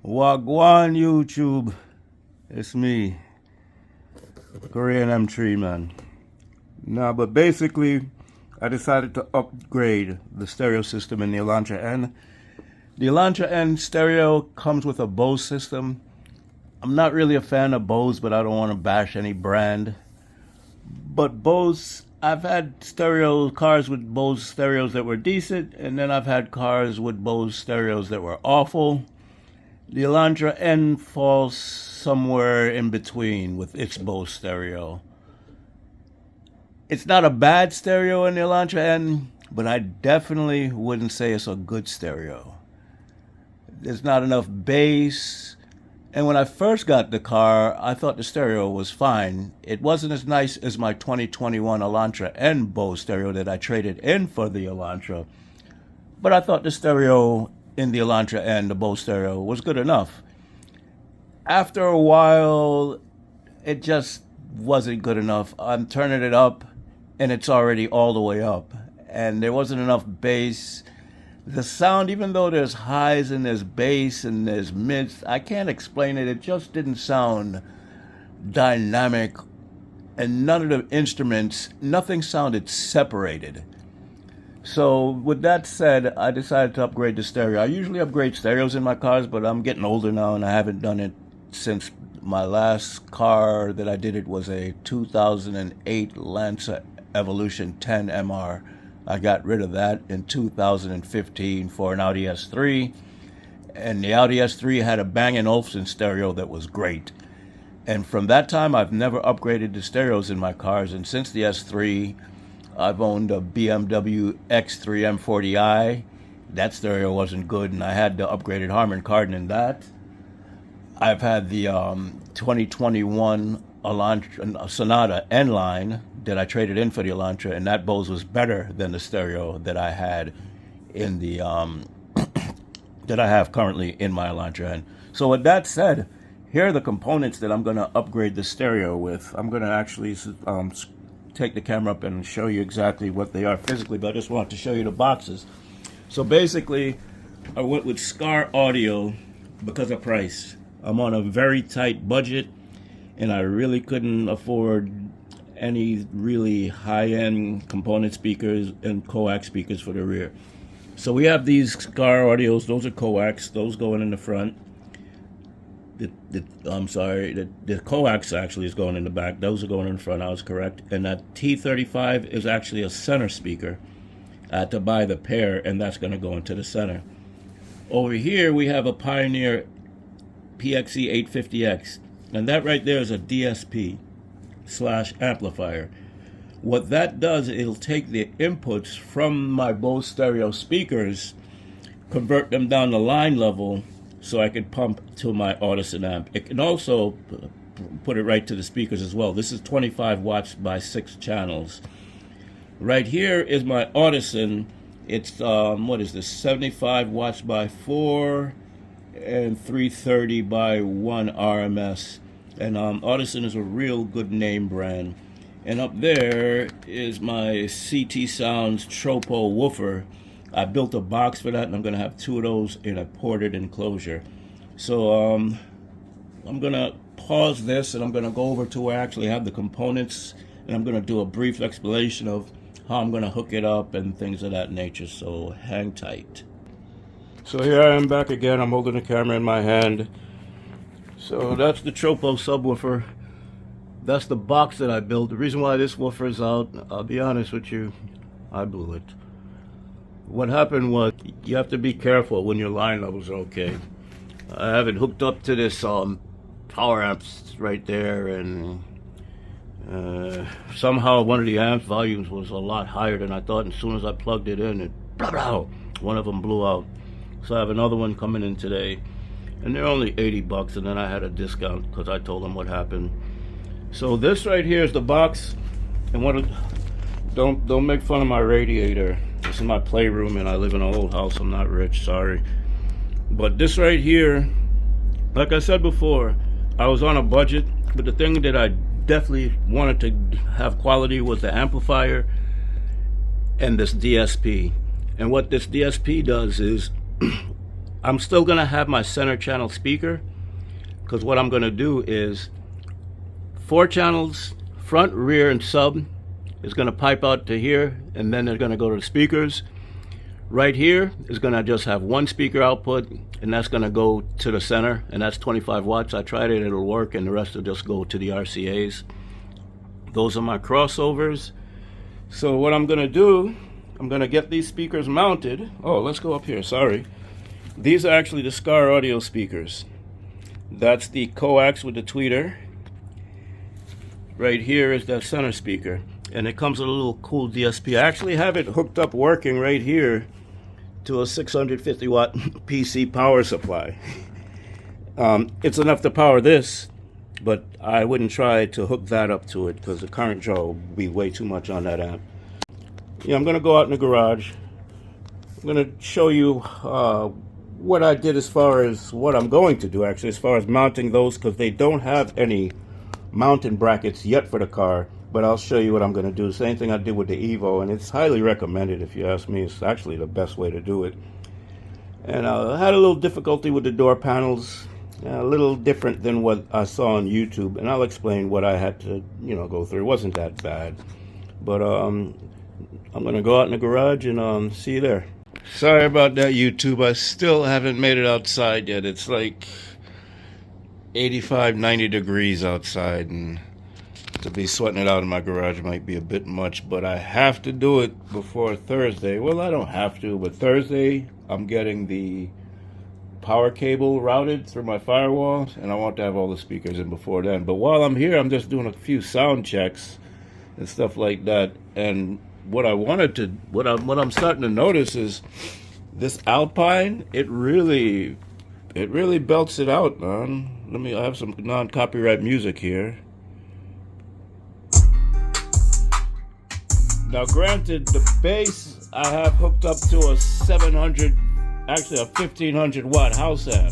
Wagwan YouTube, it's me, Korean M3 man. Nah, but basically, I decided to upgrade the stereo system in the Elantra N. The Elantra N stereo comes with a Bose system. I'm not really a fan of Bose, but I don't want to bash any brand. But Bose, I've had cars with Bose stereos that were decent, and then I've had cars with Bose stereos that were awful. The Elantra N falls somewhere in between with its Bose stereo. It's not a bad stereo in the Elantra N, but I definitely wouldn't say it's a good stereo. There's not enough bass. And when I first got the car, I thought the stereo was fine. It wasn't as nice as my 2021 Elantra N Bose stereo that I traded in for the Elantra. But I thought the stereo in the Elantra N, the Bose stereo, was good enough. After a while, it just wasn't good enough. I'm turning it up, and it's already all the way up. And there wasn't enough bass. The sound, even though there's highs and there's bass and there's mids, I can't explain it. It just didn't sound dynamic. And none of the instruments, nothing sounded separated. So with that said, I decided to upgrade the stereo. I usually upgrade stereos in my cars, but I'm getting older now and I haven't done it since my last car that I did it was a 2008 Lancer Evolution 10 MR. I got rid of that in 2015 for an Audi S3. And the Audi S3 had a Bang & Olufsen stereo that was great. And from that time, I've never upgraded the stereos in my cars. And since the S3, I've owned a BMW X3 M40i. That stereo wasn't good, and I had the upgraded Harman Kardon in that. I've had the 2021 Elantra Sonata N line that I traded in for the Elantra, and that Bose was better than the stereo that I had in the that I have currently in my Elantra N. So with that said, here are the components that I'm going to upgrade the stereo with. I'm going to actually take the camera up and show you exactly what they are physically, but I just want to show you the boxes. So basically, I went with Scar Audio because of price. I'm on a very tight budget, and I really couldn't afford any really high-end component speakers and coax speakers for the rear. So we have these Scar Audios. Those are coax. Those going in the front. The coax actually is going in the back. Those are going in the front. I was correct. And that T35 is actually a center speaker. I had to buy the pair, and that's going to go into the center. Over here, we have a Pioneer PXE-0855, and that right there is a DSP / amplifier. What that does, it'll take the inputs from my Bose stereo speakers, convert them down the line level, so I could pump to my Audison amp. It can also put it right to the speakers as well. This is 25 watts by 6 channels. Right here is my Audison. It's, what is this, 75 watts by 4 and 330 by 1 RMS. And Audison is a real good name brand. And up there is my CT Sounds Tropo woofer. I built a box for that, and I'm going to have 2 of those in a ported enclosure. So I'm going to pause this, and I'm going to go over to where I actually have the components, and I'm going to do a brief explanation of how I'm going to hook it up and things of that nature. So hang tight. So here I am back again. I'm holding the camera in my hand. So that's the Tropo subwoofer. That's the box that I built. The reason why this woofer is out, I'll be honest with you, I blew it. What happened was, you have to be careful when your line levels are okay. I have it hooked up to this power amps right there, and somehow one of the amp volumes was a lot higher than I thought, and as soon as I plugged it in, one of them blew out. So I have another one coming in today, and they're only 80 bucks, and then I had a discount because I told them what happened. So this right here is the box, and don't make fun of my radiator. This is my playroom, and I live in an old house. I'm not rich, sorry. But this right here, like I said before, I was on a budget, but the thing that I definitely wanted to have quality was the amplifier and this DSP. And what this DSP does is I'm still gonna have my center channel speaker, because what I'm gonna do is 4 channels, front, rear, and sub is gonna pipe out to here, and then they're gonna go to the speakers. Right here is gonna just have 1 speaker output, and that's gonna go to the center, and that's 25 watts. I tried it, it'll work, and the rest will just go to the RCAs. Those are my crossovers. So what I'm gonna do, I'm gonna get these speakers mounted. Oh, let's go up here, sorry. These are actually the Scar audio speakers. That's the coax with the tweeter. Right here is the center speaker. And it comes with a little cool DSP. I actually have it hooked up working right here to a 650 watt PC power supply. It's enough to power this, but I wouldn't try to hook that up to it because the current draw will be way too much on that amp. Yeah, I'm gonna go out in the garage. I'm gonna show you what I did as far as what I'm going to do actually, as far as mounting those, because they don't have any mounting brackets yet for the car, but I'll show you what I'm gonna do. Same thing I did with the Evo, and it's highly recommended if you ask me. It's actually the best way to do it. And I had a little difficulty with the door panels, a little different than what I saw on YouTube, and I'll explain what I had to, go through. It wasn't that bad, but I'm gonna go out in the garage and see you there. Sorry about that, YouTube. I still haven't made it outside yet. It's like 85, 90 degrees outside, and to be sweating it out in my garage might be a bit much, but I have to do it before Thursday. Well, I don't have to, but Thursday I'm getting the power cable routed through my firewall, and I want to have all the speakers in before then. But while I'm here, I'm just doing a few sound checks and stuff like that. And what I'm starting to notice is this Alpine, it really belts it out, man. I have some non-copyright music here. Now granted, the bass I have hooked up to a 700, actually a 1500 watt house amp.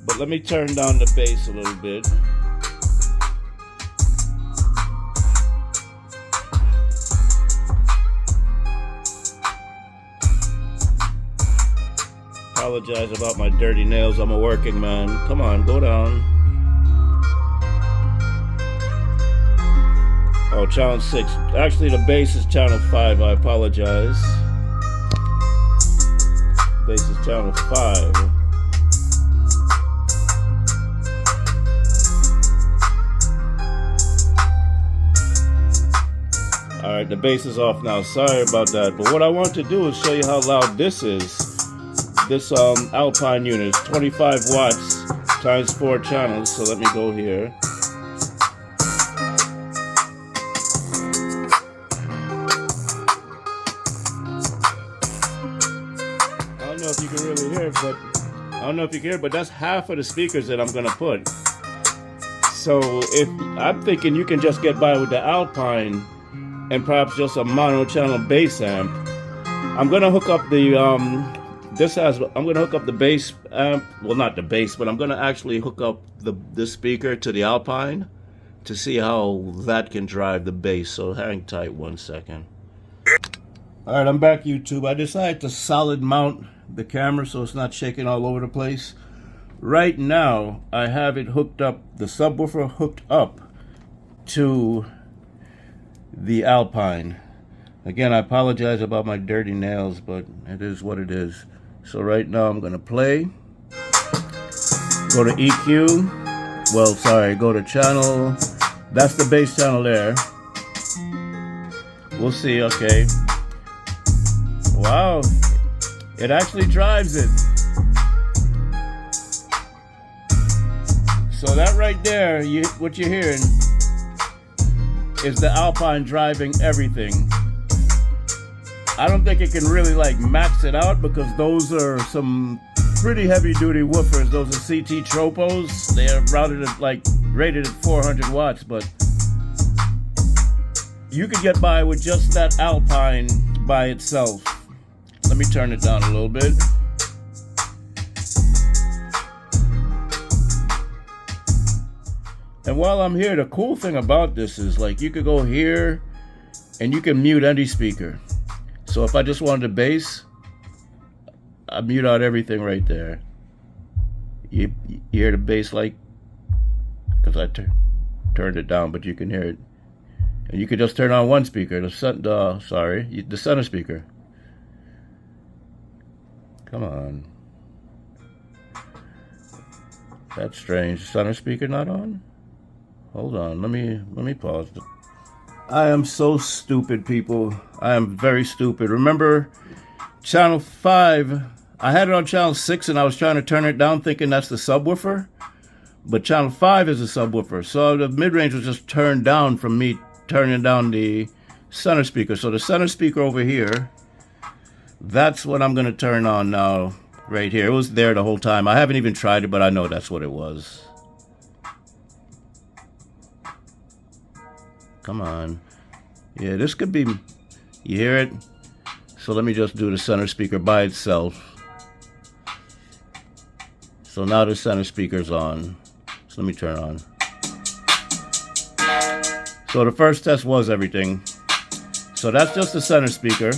But let me turn down the bass a little bit. Apologize about my dirty nails. I'm a working man. Come on, go down. Oh, channel 6. Actually, the bass is channel 5. I apologize. Bass is channel 5. Alright, the bass is off now. Sorry about that. But what I want to do is show you how loud this is. This Alpine unit is 25 watts times 4 channels. So let me go here. I don't know if you can really hear it, but that's half of the speakers that I'm gonna put. So if I'm thinking you can just get by with the Alpine and perhaps just a mono channel bass amp, I'm gonna hook up the I'm gonna hook up the bass amp. Well, not the bass, but I'm gonna actually hook up this speaker to the Alpine to see how that can drive the bass. So hang tight 1 second. All right, I'm back, YouTube. I decided to solid mount the camera so it's not shaking all over the place. Right now, I have it hooked up, the subwoofer hooked up to the Alpine. Again, I apologize about my dirty nails, but it is what it is. So right now I'm gonna play. Go to EQ. Well, sorry, go to channel. That's the bass channel there. We'll see, okay. Wow, it actually drives it. So that right there, what you're hearing is the Alpine driving everything. I don't think it can really like max it out because those are some pretty heavy duty woofers. Those are CT Tropos. They are rated at 400 watts, but you could get by with just that Alpine by itself. Let me turn it down a little bit. And while I'm here, the cool thing about this is like you could go here and you can mute any speaker. So if I just wanted a bass, I mute out everything right there. You hear the bass like, because I turned it down, but you can hear it. And you can just turn on one speaker, the center speaker. Come on. That's strange. Center speaker not on? Hold on. Let me pause. I am so stupid, people. I am very stupid. Remember, channel 5, I had it on channel 6 and I was trying to turn it down thinking that's the subwoofer. But channel 5 is a subwoofer. So the mid-range was just turned down from me turning down the center speaker. So the center speaker over here, that's what I'm going to turn on now, right here. It was there the whole time. I haven't even tried it, but I know that's what it was. Come on. Yeah, this could be, you hear it? So let me just do the center speaker by itself. So now the center speaker's on. So let me turn on. So the first test was everything. So that's just the center speaker.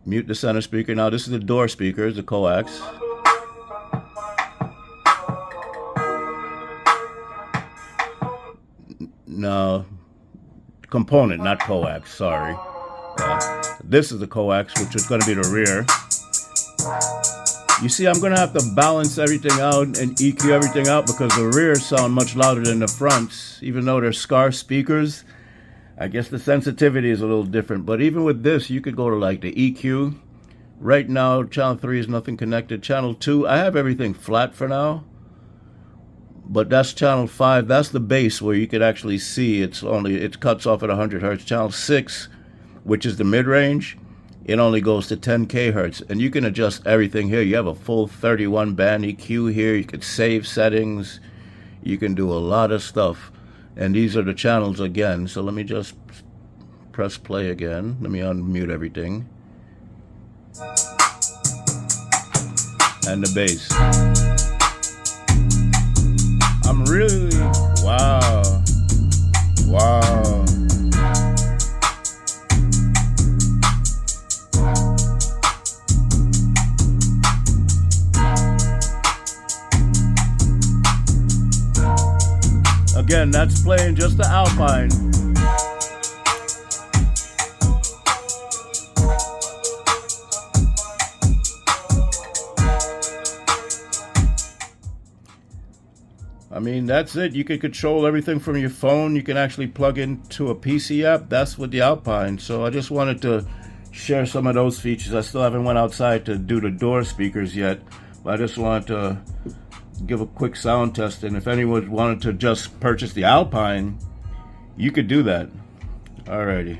Mute the center speaker. Now this is the door speaker, the coax. No, component, not coax, sorry. This is the coax, which is going to be the rear. You see, I'm going to have to balance everything out and EQ everything out because the rears sound much louder than the fronts. Even though they're scarf speakers, I guess the sensitivity is a little different. But even with this, you could go to like the EQ. Right now, channel 3 is nothing connected. Channel 2, I have everything flat for now. But that's channel 5. That's the bass where you could actually see it cuts off at 100 hertz. Channel 6, which is the mid-range, it only goes to 10K hertz. And you can adjust everything here. You have a full 31 band EQ here. You can save settings. You can do a lot of stuff. And these are the channels again. So let me just press play again. Let me unmute everything. And the bass. I'm really, wow. Again, that's playing just the Alpine. I mean, that's it. You can control everything from your phone. You can actually plug into a PC app. That's with the Alpine. So I just wanted to share some of those features. I still haven't went outside to do the door speakers yet, but I just wanted to give a quick sound test. And if anyone wanted to just purchase the Alpine, you could do that. Alrighty.